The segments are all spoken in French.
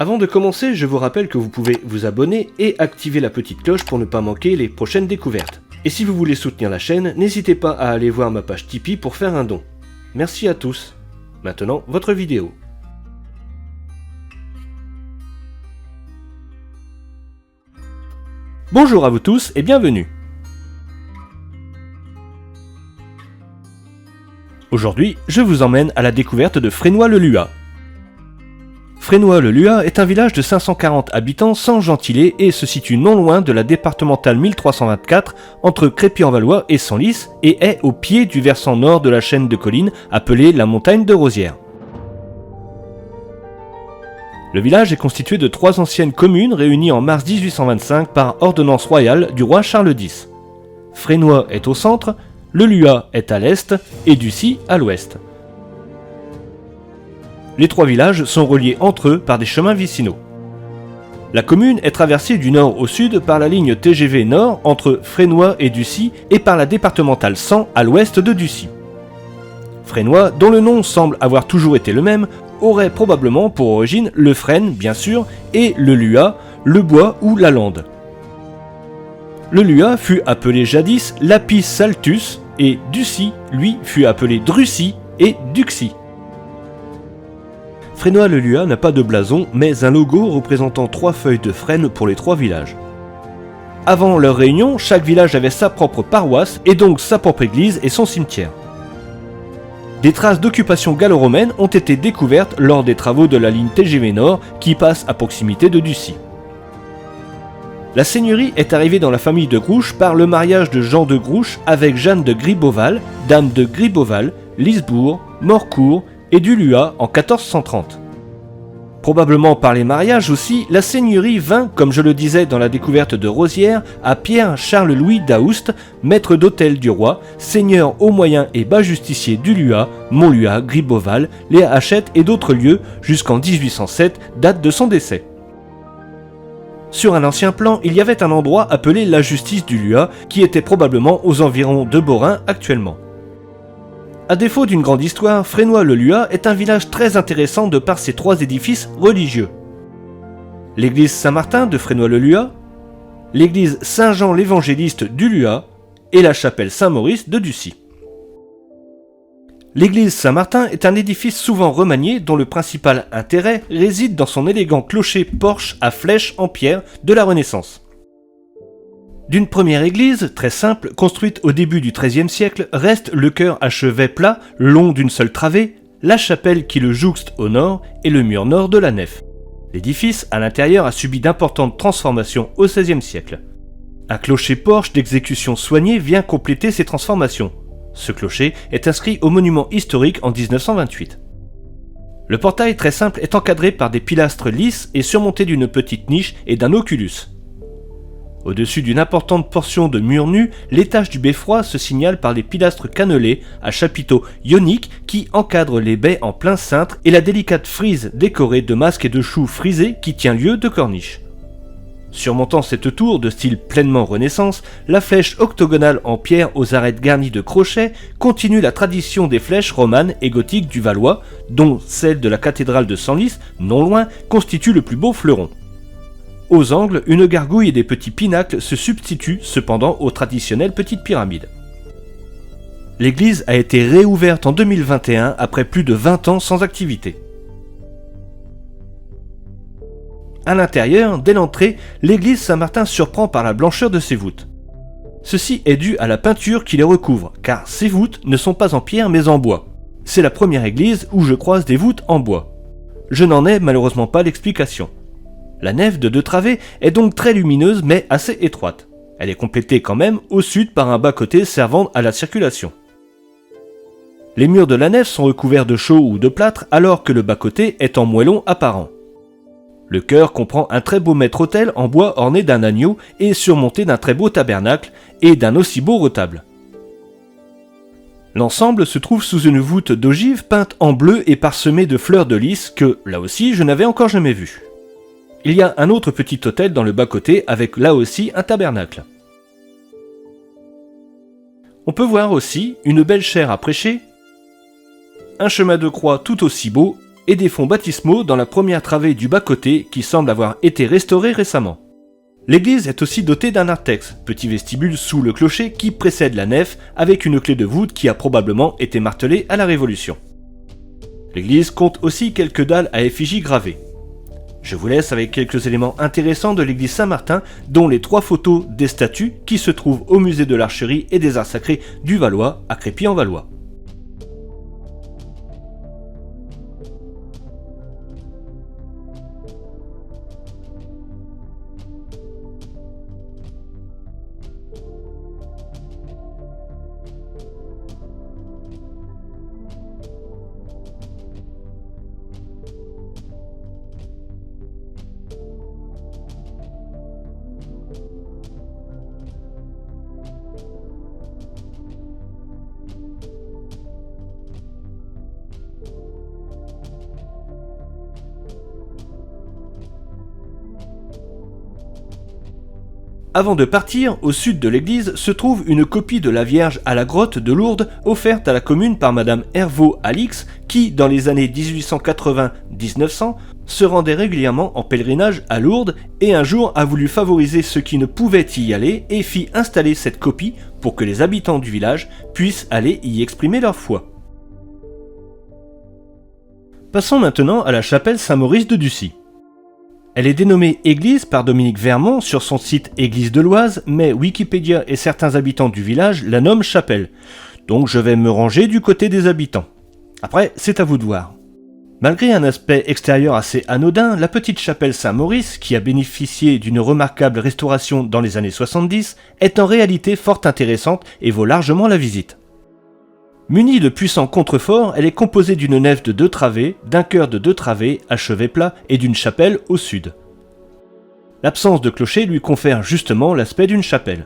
Avant de commencer, je vous rappelle que vous pouvez vous abonner et activer la petite cloche pour ne pas manquer les prochaines découvertes. Et si vous voulez soutenir la chaîne, n'hésitez pas à aller voir ma page Tipeee pour faire un don. Merci à tous. Maintenant, votre vidéo. Bonjour à vous tous et bienvenue. Aujourd'hui, je vous emmène à la découverte de Fresnoy-le-Luat. Fresnoy-le-Luat est un village de 540 habitants sans gentilé et se situe non loin de la départementale 1324 entre Crépy-en-Valois et Senlis et est au pied du versant nord de la chaîne de collines appelée la montagne de Rosières. Le village est constitué de 3 anciennes communes réunies en mars 1825 par ordonnance royale du roi Charles X. Fresnoy est au centre, le Luat est à l'est et Ducy à l'ouest. Les 3 villages sont reliés entre eux par des chemins vicinaux. La commune est traversée du nord au sud par la ligne TGV Nord entre Fresnoy et Ducy et par la départementale 100 à l'ouest de Ducy. Fresnoy, dont le nom semble avoir toujours été le même, aurait probablement pour origine le frêne, bien sûr, et le Luat, le bois ou la lande. Le Luat fut appelé jadis Lapis Saltus et Ducy, lui, fut appelé Drucy et Duxy. Fresnoy-le-Luat n'a pas de blason, mais un logo représentant 3 feuilles de frêne pour les 3 villages. Avant leur réunion, chaque village avait sa propre paroisse et donc sa propre église et son cimetière. Des traces d'occupation gallo-romaine ont été découvertes lors des travaux de la ligne TGV Nord qui passe à proximité de Ducy. La seigneurie est arrivée dans la famille de Grouche par le mariage de Jean de Grouche avec Jeanne de Gribeauval, dame de Gribeauval, Lisbourg, Morcourt et du Luat en 1430. Probablement par les mariages aussi, la seigneurie vint, comme je le disais dans la découverte de Rosières, à Pierre-Charles-Louis d'Aoust, maître d'hôtel du roi, seigneur haut moyen et bas justicier du Luat, Montluat, Gribeauval, les Hachette et d'autres lieux, jusqu'en 1807, date de son décès. Sur un ancien plan, il y avait un endroit appelé la Justice du Luat, qui était probablement aux environs de Borin actuellement. À défaut d'une grande histoire, Fresnoy-le-Luat est un village très intéressant de par ses 3 édifices religieux. L'église Saint-Martin de Fresnoy-le-Luat, l'église Saint-Jean l'Évangéliste du Luat et la chapelle Saint-Maurice de Ducy. L'église Saint-Martin est un édifice souvent remanié dont le principal intérêt réside dans son élégant clocher-porche à flèche en pierre de la Renaissance. D'une première église, très simple, construite au début du XIIIe siècle, reste le chœur à chevet plat, long d'une seule travée, la chapelle qui le jouxte au nord et le mur nord de la nef. L'édifice, à l'intérieur, a subi d'importantes transformations au XVIe siècle. Un clocher-porche d'exécution soignée vient compléter ces transformations. Ce clocher est inscrit au monument historique en 1928. Le portail très simple est encadré par des pilastres lisses et surmonté d'une petite niche et d'un oculus. Au-dessus d'une importante portion de mur nu, l'étage du beffroi se signale par des pilastres cannelés à chapiteaux ioniques qui encadrent les baies en plein cintre et la délicate frise décorée de masques et de choux frisés qui tient lieu de corniche. Surmontant cette tour de style pleinement Renaissance, la flèche octogonale en pierre aux arêtes garnies de crochets continue la tradition des flèches romanes et gothiques du Valois, dont celle de la cathédrale de Senlis, non loin, constitue le plus beau fleuron. Aux angles, une gargouille et des petits pinacles se substituent cependant aux traditionnelles petites pyramides. L'église a été réouverte en 2021 après plus de 20 ans sans activité. À l'intérieur, dès l'entrée, l'église Saint-Martin surprend par la blancheur de ses voûtes. Ceci est dû à la peinture qui les recouvre, car ces voûtes ne sont pas en pierre mais en bois. C'est la première église où je croise des voûtes en bois. Je n'en ai malheureusement pas l'explication. La nef de 2 travées est donc très lumineuse mais assez étroite. Elle est complétée quand même au sud par un bas-côté servant à la circulation. Les murs de la nef sont recouverts de chaux ou de plâtre alors que le bas-côté est en moellon apparent. Le chœur comprend un très beau maître-autel en bois orné d'un agneau et surmonté d'un très beau tabernacle et d'un aussi beau retable. L'ensemble se trouve sous une voûte d'ogive peinte en bleu et parsemée de fleurs de lys que, là aussi, je n'avais encore jamais vu. Il y a un autre petit autel dans le bas-côté avec là aussi un tabernacle. On peut voir aussi une belle chaire à prêcher, un chemin de croix tout aussi beau et des fonds baptismaux dans la première travée du bas-côté qui semble avoir été restaurée récemment. L'église est aussi dotée d'un narthex, petit vestibule sous le clocher qui précède la nef avec une clé de voûte qui a probablement été martelée à la Révolution. L'église compte aussi quelques dalles à effigie gravées. Je vous laisse avec quelques éléments intéressants de l'église Saint-Martin, dont les 3 photos des statues qui se trouvent au musée de l'Archerie et des Arts Sacrés du Valois, à Crépy-en-Valois. Avant de partir, au sud de l'église se trouve une copie de la Vierge à la grotte de Lourdes offerte à la commune par Madame Hervaux-Alix qui, dans les années 1880-1900, se rendait régulièrement en pèlerinage à Lourdes et un jour a voulu favoriser ceux qui ne pouvaient y aller et fit installer cette copie pour que les habitants du village puissent aller y exprimer leur foi. Passons maintenant à la chapelle Saint-Maurice de Ducy. Elle est dénommée église par Dominique Vermont sur son site Église de l'Oise, mais Wikipédia et certains habitants du village la nomment chapelle. Donc je vais me ranger du côté des habitants. Après, c'est à vous de voir. Malgré un aspect extérieur assez anodin, la petite chapelle Saint-Maurice, qui a bénéficié d'une remarquable restauration dans les années 70, est en réalité fort intéressante et vaut largement la visite. Munie de puissants contreforts, elle est composée d'une nef de 2 travées, d'un chœur de 2 travées à chevet plat et d'une chapelle au sud. L'absence de clocher lui confère justement l'aspect d'une chapelle.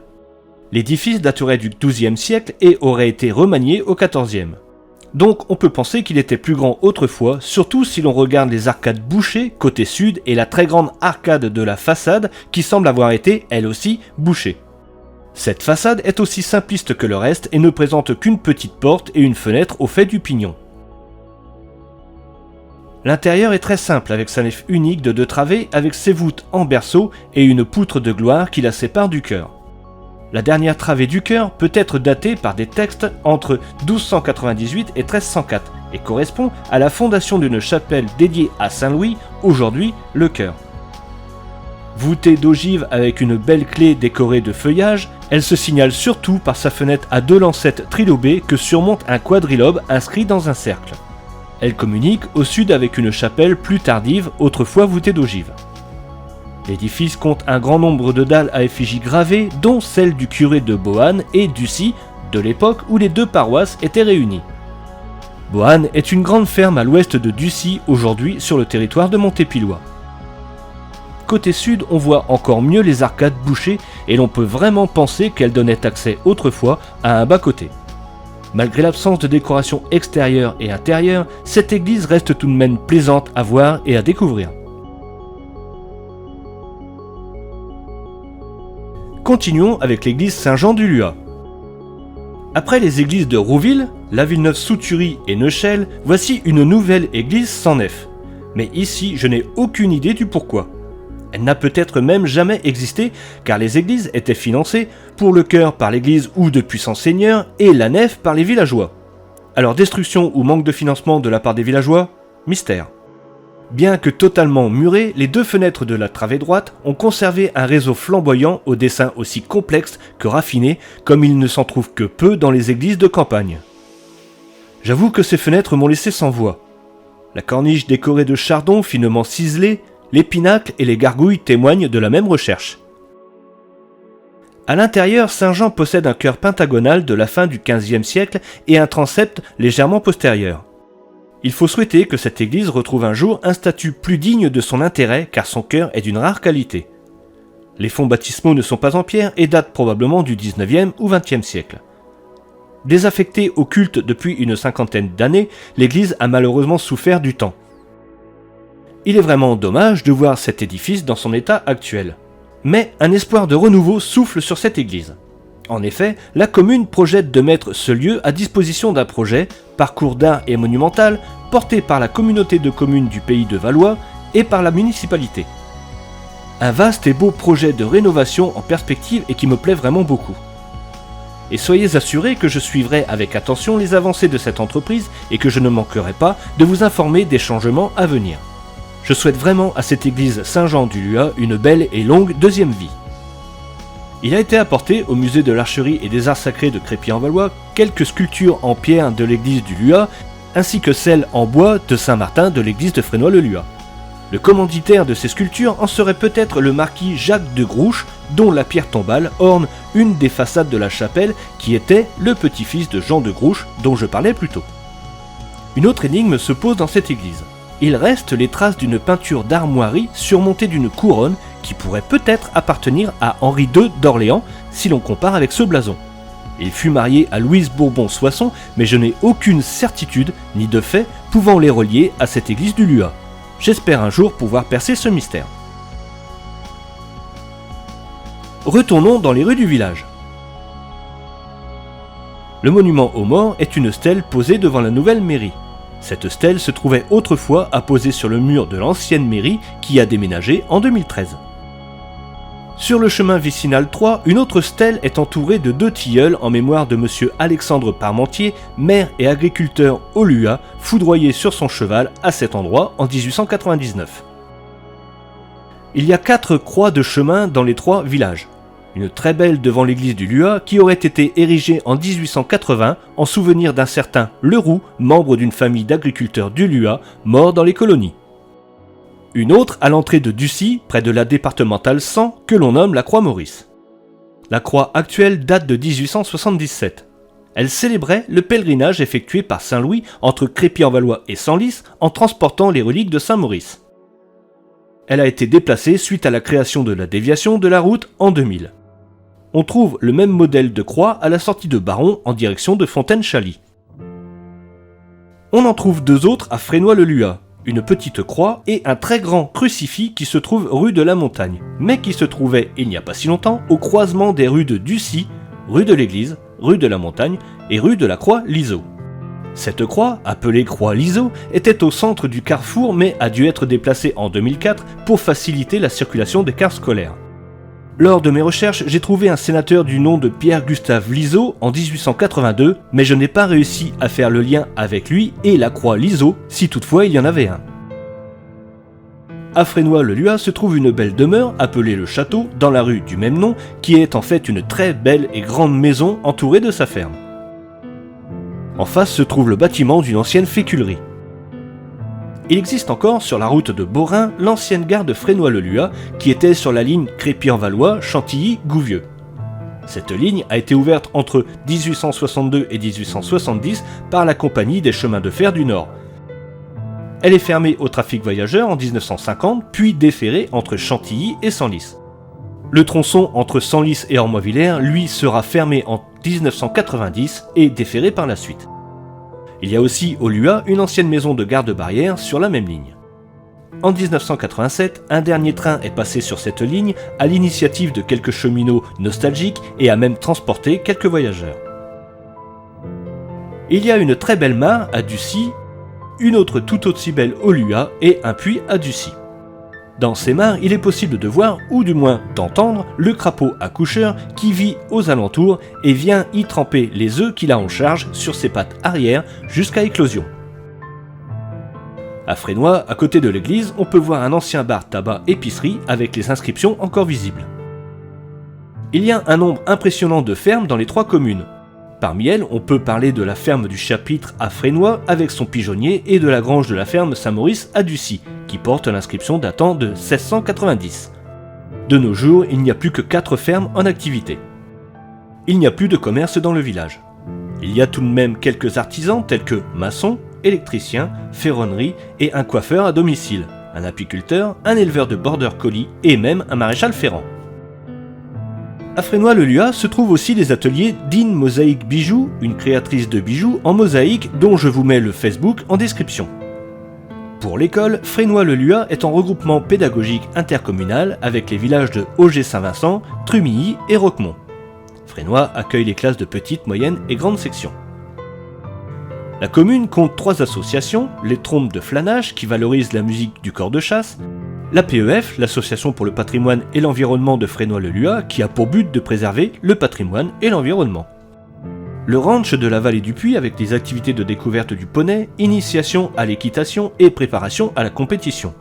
L'édifice daterait du XIIe siècle et aurait été remanié au XIVe. Donc on peut penser qu'il était plus grand autrefois, surtout si l'on regarde les arcades bouchées côté sud et la très grande arcade de la façade qui semble avoir été, elle aussi, bouchée. Cette façade est aussi simpliste que le reste et ne présente qu'une petite porte et une fenêtre au fait du pignon. L'intérieur est très simple avec sa nef unique de 2 travées avec ses voûtes en berceau et une poutre de gloire qui la sépare du chœur. La dernière travée du chœur peut être datée par des textes entre 1298 et 1304 et correspond à la fondation d'une chapelle dédiée à Saint-Louis, aujourd'hui le chœur. Voûtée d'ogive avec une belle clé décorée de feuillage, elle se signale surtout par sa fenêtre à 2 lancettes trilobées que surmonte un quadrilobe inscrit dans un cercle. Elle communique au sud avec une chapelle plus tardive, autrefois voûtée d'ogive. L'édifice compte un grand nombre de dalles à effigie gravées, dont celle du curé de Boanne et Ducy, de l'époque où les 2 paroisses étaient réunies. Boanne est une grande ferme à l'ouest de Ducy, aujourd'hui sur le territoire de Montépillois. Côté sud, on voit encore mieux les arcades bouchées et l'on peut vraiment penser qu'elles donnaient accès autrefois à un bas-côté. Malgré l'absence de décoration extérieure et intérieure, cette église reste tout de même plaisante à voir et à découvrir. Continuons avec l'église Saint-Jean-du-Lua. Après les églises de Rouville, La Villeneuve-sous-Thury et Neuchel, voici une nouvelle église sans nef. Mais ici, je n'ai aucune idée du pourquoi. Elle n'a peut-être même jamais existé, car les églises étaient financées pour le chœur par l'église ou de puissants seigneurs et la nef par les villageois. Alors destruction ou manque de financement de la part des villageois ? Mystère. Bien que totalement murées, les 2 fenêtres de la travée droite ont conservé un réseau flamboyant au dessin aussi complexe que raffiné, comme il ne s'en trouve que peu dans les églises de campagne. J'avoue que ces fenêtres m'ont laissé sans voix. La corniche décorée de chardons finement ciselés, les pinacles et les gargouilles témoignent de la même recherche. À l'intérieur, Saint-Jean possède un chœur pentagonal de la fin du XVe siècle et un transept légèrement postérieur. Il faut souhaiter que cette église retrouve un jour un statut plus digne de son intérêt car son chœur est d'une rare qualité. Les fonds baptismaux ne sont pas en pierre et datent probablement du XIXe ou XXe siècle. Désaffectée au culte depuis une 50aine d'années, l'église a malheureusement souffert du temps. Il est vraiment dommage de voir cet édifice dans son état actuel. Mais un espoir de renouveau souffle sur cette église. En effet, la commune projette de mettre ce lieu à disposition d'un projet, parcours d'art et monumental, porté par la communauté de communes du pays de Valois et par la municipalité. Un vaste et beau projet de rénovation en perspective et qui me plaît vraiment beaucoup. Et soyez assurés que je suivrai avec attention les avancées de cette entreprise et que je ne manquerai pas de vous informer des changements à venir. Je souhaite vraiment à cette église Saint-Jean du Luat une belle et longue deuxième vie. Il a été apporté au musée de l'archerie et des arts sacrés de Crépy-en-Valois quelques sculptures en pierre de l'église du Luat, ainsi que celles en bois de Saint-Martin de l'église de Frénois-le-Luat. Le commanditaire de ces sculptures en serait peut-être le marquis Jacques de Grouche, dont la pierre tombale orne une des façades de la chapelle, qui était le petit-fils de Jean de Grouche, dont je parlais plus tôt. Une autre énigme se pose dans cette église. Il reste les traces d'une peinture d'armoirie surmontée d'une couronne qui pourrait peut-être appartenir à Henri II d'Orléans si l'on compare avec ce blason. Il fut marié à Louise Bourbon-Soissons, mais je n'ai aucune certitude ni de fait pouvant les relier à cette église du Luat. J'espère un jour pouvoir percer ce mystère. Retournons dans les rues du village. Le monument aux morts est une stèle posée devant la nouvelle mairie. Cette stèle se trouvait autrefois apposée sur le mur de l'ancienne mairie qui a déménagé en 2013. Sur le chemin vicinal 3, une autre stèle est entourée de 2 tilleuls en mémoire de monsieur Alexandre Parmentier, maire et agriculteur au Luat, foudroyé sur son cheval à cet endroit en 1899. Il y a 4 croix de chemin dans les 3 villages. Une très belle devant l'église du Luat qui aurait été érigée en 1880 en souvenir d'un certain Leroux, membre d'une famille d'agriculteurs du Luat, mort dans les colonies. Une autre à l'entrée de Ducy, près de la départementale 100, que l'on nomme la Croix Maurice. La croix actuelle date de 1877. Elle célébrait le pèlerinage effectué par Saint Louis entre Crépy-en-Valois et Senlis en transportant les reliques de Saint Maurice. Elle a été déplacée suite à la création de la déviation de la route en 2000. On trouve le même modèle de croix à la sortie de Baron en direction de Fontaine-Chaly. On en trouve 2 autres à Frénois-le-Luat. Une petite croix et un très grand crucifix qui se trouve rue de la Montagne, mais qui se trouvait, il n'y a pas si longtemps, au croisement des rues de Ducy, rue de l'Église, rue de la Montagne et rue de la Croix-Liseau. Cette croix, appelée Croix-Liseau, était au centre du carrefour mais a dû être déplacée en 2004 pour faciliter la circulation des cars scolaires. Lors de mes recherches, j'ai trouvé un sénateur du nom de Pierre-Gustave Liseau en 1882, mais je n'ai pas réussi à faire le lien avec lui et la croix Liseau, si toutefois il y en avait un. À Frénois-le-Luat se trouve une belle demeure, appelée le Château, dans la rue du même nom, qui est en fait une très belle et grande maison entourée de sa ferme. En face se trouve le bâtiment d'une ancienne féculerie. Il existe encore sur la route de Beaurain l'ancienne gare de Frénois-le-Luat qui était sur la ligne Crépy-en-Valois, Chantilly-Gouvieux. Cette ligne a été ouverte entre 1862 et 1870 par la Compagnie des chemins de fer du Nord. Elle est fermée au trafic voyageurs en 1950 puis déferrée entre Chantilly et Senlis. Le tronçon entre Senlis et Ormois-Villers, lui, sera fermé en 1990 et déferré par la suite. Il y a aussi au Luat une ancienne maison de garde-barrière sur la même ligne. En 1987, un dernier train est passé sur cette ligne à l'initiative de quelques cheminots nostalgiques et a même transporté quelques voyageurs. Il y a une très belle mare à Ducy, une autre tout aussi belle au Luat et un puits à Ducy. Dans ces mares, il est possible de voir, ou du moins d'entendre, le crapaud accoucheur qui vit aux alentours et vient y tremper les œufs qu'il a en charge sur ses pattes arrière jusqu'à éclosion. À Frénois, à côté de l'église, on peut voir un ancien bar tabac-épicerie avec les inscriptions encore visibles. Il y a un nombre impressionnant de fermes dans les 3 communes. Parmi elles, on peut parler de la ferme du Chapitre à Frénois avec son pigeonnier et de la grange de la ferme Saint-Maurice à Ducy, qui porte l'inscription datant de 1690. De nos jours, il n'y a plus que 4 fermes en activité. Il n'y a plus de commerce dans le village. Il y a tout de même quelques artisans tels que maçons, électriciens, ferronnerie et un coiffeur à domicile, un apiculteur, un éleveur de border collie et même un maréchal ferrant. À Frénois-le-Luat se trouvent aussi les ateliers d'In Mosaïque Bijoux, une créatrice de bijoux en mosaïque dont je vous mets le Facebook en description. Pour l'école, Frénois-le-Luat est en regroupement pédagogique intercommunal avec les villages de Auger-Saint-Vincent, Trumilly et Roquemont. Fresnoy accueille les classes de petite, moyenne et grande section. La commune compte 3 associations, les Trompes de Flanage qui valorisent la musique du corps de chasse, la PEF, l'Association pour le patrimoine et l'environnement de Fresnoy-le-Luat, qui a pour but de préserver le patrimoine et l'environnement. Le ranch de la vallée du Puy avec les activités de découverte du poney, initiation à l'équitation et préparation à la compétition.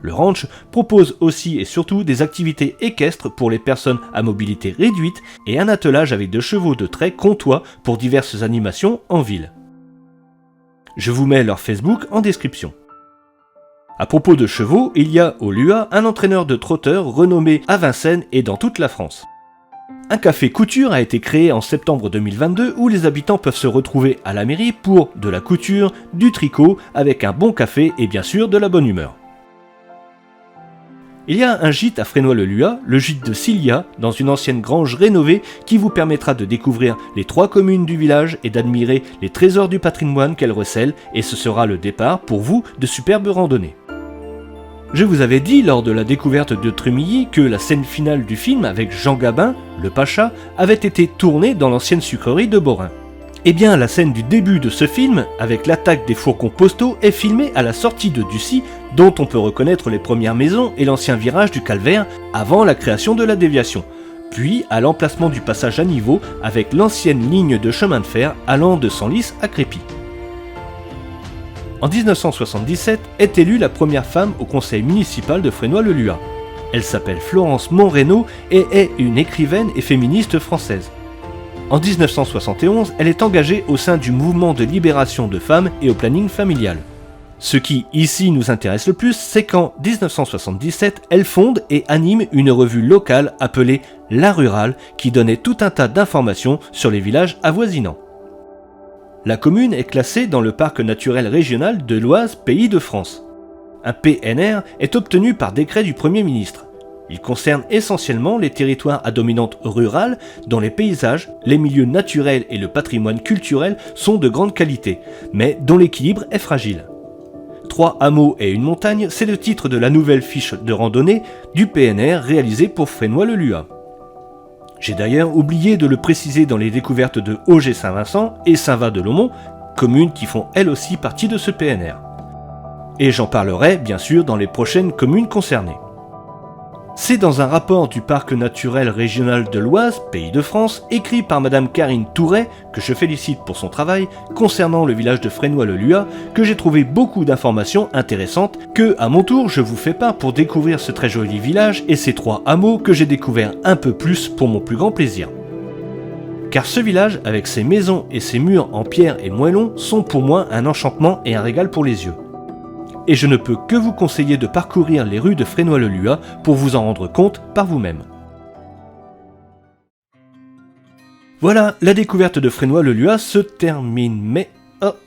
Le ranch propose aussi et surtout des activités équestres pour les personnes à mobilité réduite et un attelage avec de chevaux de trait comtois pour diverses animations en ville. Je vous mets leur Facebook en description. À propos de chevaux, il y a au Luat un entraîneur de trotteurs renommé à Vincennes et dans toute la France. Un café couture a été créé en septembre 2022 où les habitants peuvent se retrouver à la mairie pour de la couture, du tricot, avec un bon café et bien sûr de la bonne humeur. Il y a un gîte à Fresnoy-le-Luat, le gîte de Cilia, dans une ancienne grange rénovée qui vous permettra de découvrir les 3 communes du village et d'admirer les trésors du patrimoine qu'elle recèle, et ce sera le départ pour vous de superbes randonnées. Je vous avais dit lors de la découverte de Trumilly que la scène finale du film avec Jean Gabin, le Pacha, avait été tournée dans l'ancienne sucrerie de Borin. Eh bien, la scène du début de ce film, avec l'attaque des fourgons postaux, est filmée à la sortie de Ducy, dont on peut reconnaître les premières maisons et l'ancien virage du Calvaire avant la création de la déviation, puis à l'emplacement du passage à niveau avec l'ancienne ligne de chemin de fer allant de Senlis à Crépy. En 1977 est élue la première femme au conseil municipal de Fresnoy-le-Luat. Elle s'appelle Florence Monreno et est une écrivaine et féministe française. En 1971, elle est engagée au sein du mouvement de libération de femmes et au planning familial. Ce qui, ici, nous intéresse le plus, c'est qu'en 1977, elle fonde et anime une revue locale appelée La Rurale, qui donnait tout un tas d'informations sur les villages avoisinants. La commune est classée dans le parc naturel régional de l'Oise Pays de France. Un PNR est obtenu par décret du Premier ministre. Il concerne essentiellement les territoires à dominante rurale dont les paysages, les milieux naturels et le patrimoine culturel sont de grande qualité, mais dont l'équilibre est fragile. 3 hameaux et une montagne, c'est le titre de la nouvelle fiche de randonnée du PNR réalisée pour Fresnoy-le-Luat. J'ai d'ailleurs oublié de le préciser dans les découvertes de Auger-Saint-Vincent et Saint-Va-de-Laumont, communes qui font elles aussi partie de ce PNR. Et j'en parlerai bien sûr dans les prochaines communes concernées. C'est dans un rapport du Parc naturel régional de l'Oise, Pays de France, écrit par Madame Karine Touret, que je félicite pour son travail, concernant le village de Fresnoy-le-Luat, que j'ai trouvé beaucoup d'informations intéressantes que, à mon tour, je vous fais part pour découvrir ce très joli village et ses 3 hameaux que j'ai découverts un peu plus pour mon plus grand plaisir. Car ce village, avec ses maisons et ses murs en pierre et moellons, sont pour moi un enchantement et un régal pour les yeux. Et je ne peux que vous conseiller de parcourir les rues de Fresnoy-le-Luat pour vous en rendre compte par vous-même. Voilà, la découverte de Fresnoy-le-Luat se termine, mais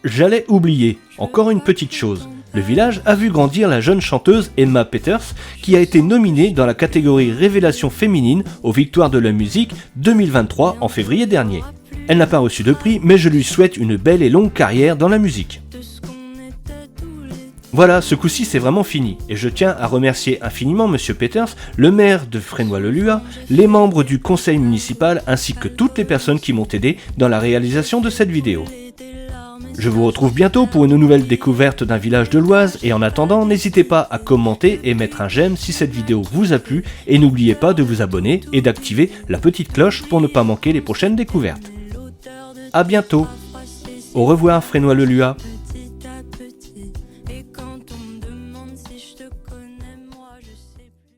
j'allais oublier, encore une petite chose. Le village a vu grandir la jeune chanteuse Emma Peters, qui a été nominée dans la catégorie Révélation féminine aux Victoires de la musique 2023 en février dernier. Elle n'a pas reçu de prix, mais je lui souhaite une belle et longue carrière dans la musique. Voilà, ce coup-ci c'est vraiment fini, et je tiens à remercier infiniment Monsieur Peters, le maire de Fresnoy-le-Luat, les membres du conseil municipal ainsi que toutes les personnes qui m'ont aidé dans la réalisation de cette vidéo. Je vous retrouve bientôt pour une nouvelle découverte d'un village de l'Oise, et en attendant, n'hésitez pas à commenter et mettre un j'aime si cette vidéo vous a plu, et n'oubliez pas de vous abonner et d'activer la petite cloche pour ne pas manquer les prochaines découvertes. A bientôt. Au revoir Fresnoy-le-Luat.